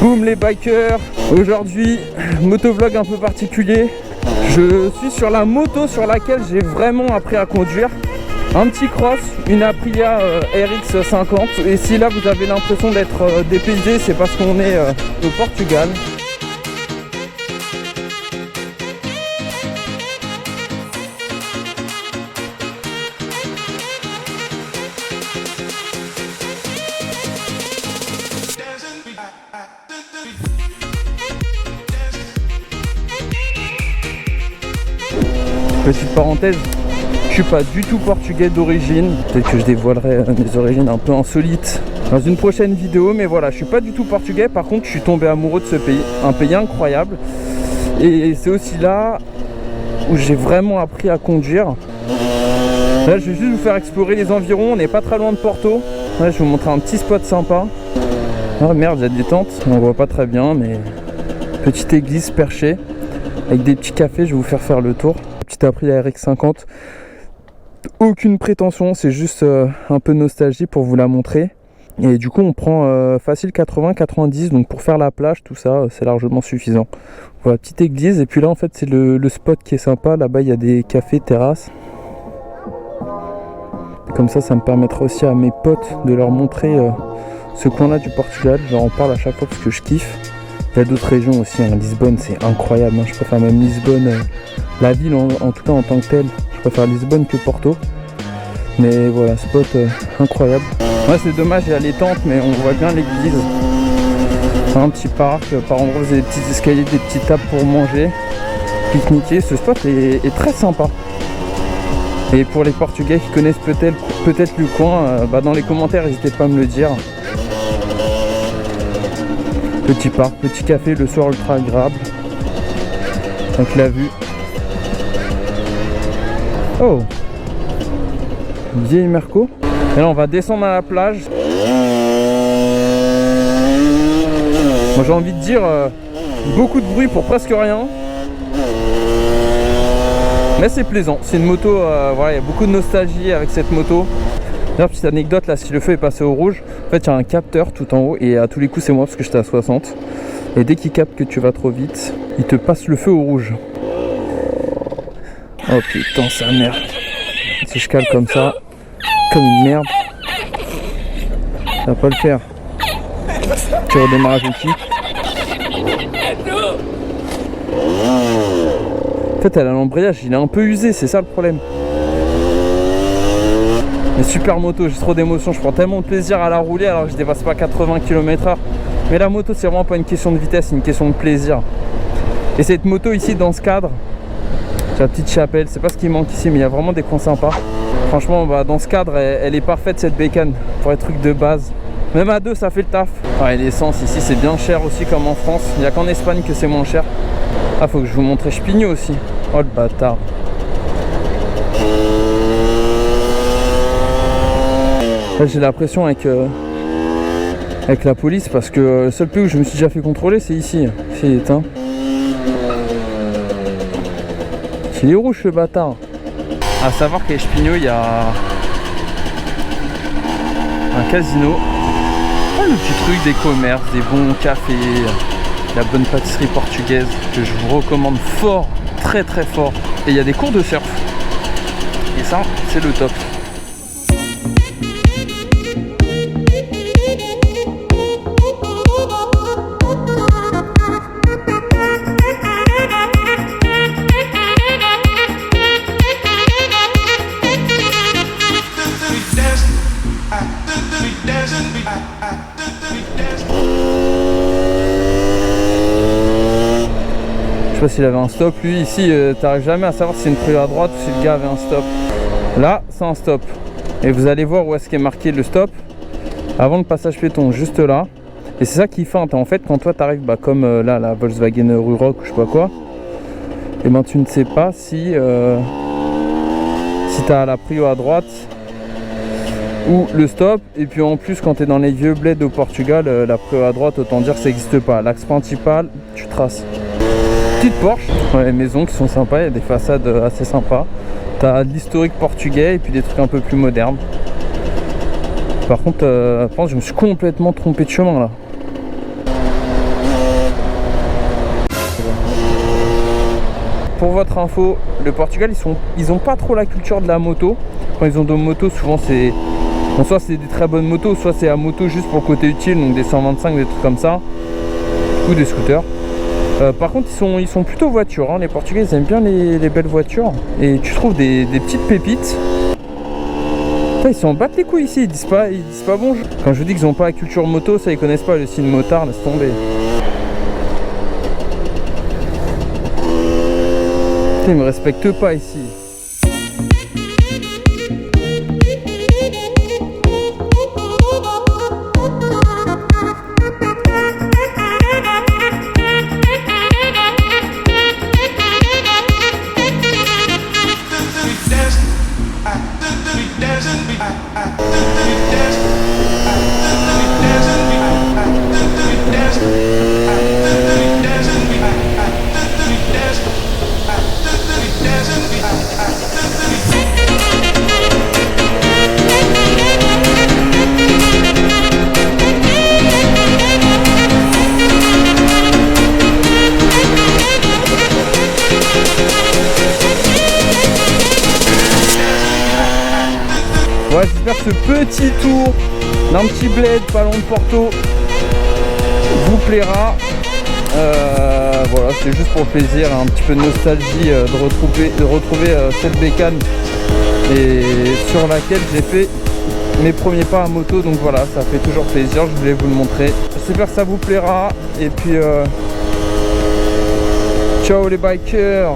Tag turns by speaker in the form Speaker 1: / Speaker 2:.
Speaker 1: Boum les bikers. Aujourd'hui, motovlog un peu particulier. Je suis sur la moto sur laquelle j'ai vraiment appris à conduire. Un petit cross, une Aprilia RX 50. Et si là vous avez l'impression d'être dépaysé, c'est parce qu'on est au Portugal. Petite parenthèse, je suis pas du tout portugais d'origine. Peut-être que je dévoilerai mes origines un peu insolites dans une prochaine vidéo, mais voilà, je suis pas du tout portugais. Par contre, je suis tombé amoureux de ce pays, un pays incroyable. Et c'est aussi là où j'ai vraiment appris à conduire. Là, je vais juste vous faire explorer les environs. On n'est pas très loin de Porto. Là, je vais vous montrer un petit spot sympa. Ah merde, il y a des tentes, on voit pas très bien, mais petite église perchée avec des petits cafés. Je vais vous faire le tour. Petite Aprilia RX 50. Aucune prétention, c'est juste un peu de nostalgie pour vous la montrer. Et du coup on prend facile 80-90, donc pour faire la plage, tout ça, c'est largement suffisant. Voilà, petite église, et puis là en fait c'est le spot qui est sympa. Là-bas il y a des cafés, terrasses. Comme ça me permettra aussi à mes potes de leur montrer ce coin-là du Portugal. Je leur en parle à chaque fois parce que je kiffe. Il y a d'autres régions aussi, hein. Lisbonne c'est incroyable, hein. Je préfère même Lisbonne, la ville en tout cas en tant que telle. Je préfère Lisbonne que Porto. Mais voilà, spot incroyable. Ouais, c'est dommage, il y a les tentes, mais on voit bien l'église. Un petit parc, par endroits vous avez des petits escaliers, des petites tables pour manger, pique-niquer. Ce spot est très sympa. Et pour les Portugais qui connaissent peut-être le coin, dans les commentaires, n'hésitez pas à me le dire. Petit parc, petit café, le soir ultra agréable. Donc la vue. Oh, vieille Merco. Et là on va descendre à la plage. Moi j'ai envie de dire beaucoup de bruit pour presque rien. Mais c'est plaisant, c'est une moto, voilà, il y a beaucoup de nostalgie avec cette moto. D'ailleurs, petite anecdote, là si le feu est passé au rouge, en fait il y a un capteur tout en haut et à tous les coups c'est moi parce que j'étais à 60. Et dès qu'il capte que tu vas trop vite, il te passe le feu au rouge. Oh putain, sa mère. Si je cale comme ça, comme une merde, ça va pas le faire. Petit redémarrage outil. En fait, elle a l'embrayage, il est un peu usé, c'est ça le problème. Mais super moto, j'ai trop d'émotion, je prends tellement de plaisir à la rouler alors que je dépasse pas 80 km/h. Mais la moto, c'est vraiment pas une question de vitesse, c'est une question de plaisir. Et cette moto ici, dans ce cadre, j'ai la petite chapelle, c'est pas ce qui manque ici, mais il y a vraiment des coins sympas. Franchement, dans ce cadre, elle est parfaite cette bécane pour les trucs de base. Même à deux, ça fait le taf. Ouais, l'essence ici, c'est bien cher aussi comme en France. Il n'y a qu'en Espagne que c'est moins cher. Ah, faut que je vous montre Espinho aussi. Oh le bâtard. Là, j'ai l'impression avec la police parce que le seul pays où je me suis déjà fait contrôler, c'est ici. Ici, il est éteint. Il est rouge ce bâtard. À savoir qu'à Espinho, il y a un casino. Oh, le petit truc des commerces, des bons cafés, la bonne pâtisserie portugaise que je vous recommande fort, très très fort. Et il y a des cours de surf. Et ça, c'est le top. Je sais pas s'il avait un stop, lui ici t'arrives jamais à savoir si c'est une prairie à droite ou si le gars avait un stop. Là c'est un stop. Et vous allez voir où est-ce qu'est marqué le stop avant le passage piéton, juste là. Et c'est ça qui feinte en fait quand toi t'arrives comme là la Volkswagen Ruroc ou je sais pas quoi. Et ben tu ne sais pas si t'as la prio à droite ou le stop. Et puis en plus quand tu es dans les vieux bleds au Portugal, la prio à droite autant dire que ça n'existe pas. L'axe principal tu traces. Petite Porsche, ouais, les maisons qui sont sympas, il y a des façades assez sympas. T'as de l'historique portugais et puis des trucs un peu plus modernes. Par contre, je me suis complètement trompé de chemin là. pour votre info, le Portugal, ils ont pas trop la culture de la moto. Quand ils ont de motos, souvent c'est... Bon, soit c'est des très bonnes motos, soit c'est à moto juste pour le côté utile, donc des 125, des trucs comme ça. Ou des scooters. Par contre, ils sont plutôt voitures. Hein. Les Portugais, ils aiment bien les belles voitures. Et tu trouves des petites pépites. Putain, ils s'en battent les couilles ici. Ils disent pas bonjour. Quand je vous dis qu'ils n'ont pas la culture moto, ça ils connaissent pas le signe motard, laisse tomber. Putain, ils me respectent pas ici. Ouais, j'espère que ce petit tour d'un petit bled pas loin de Porto vous plaira. Voilà, c'est juste pour le plaisir, un petit peu de nostalgie de retrouver cette bécane et sur laquelle j'ai fait mes premiers pas à moto. Donc voilà, ça fait toujours plaisir, je voulais vous le montrer. J'espère que ça vous plaira et puis ciao les bikers.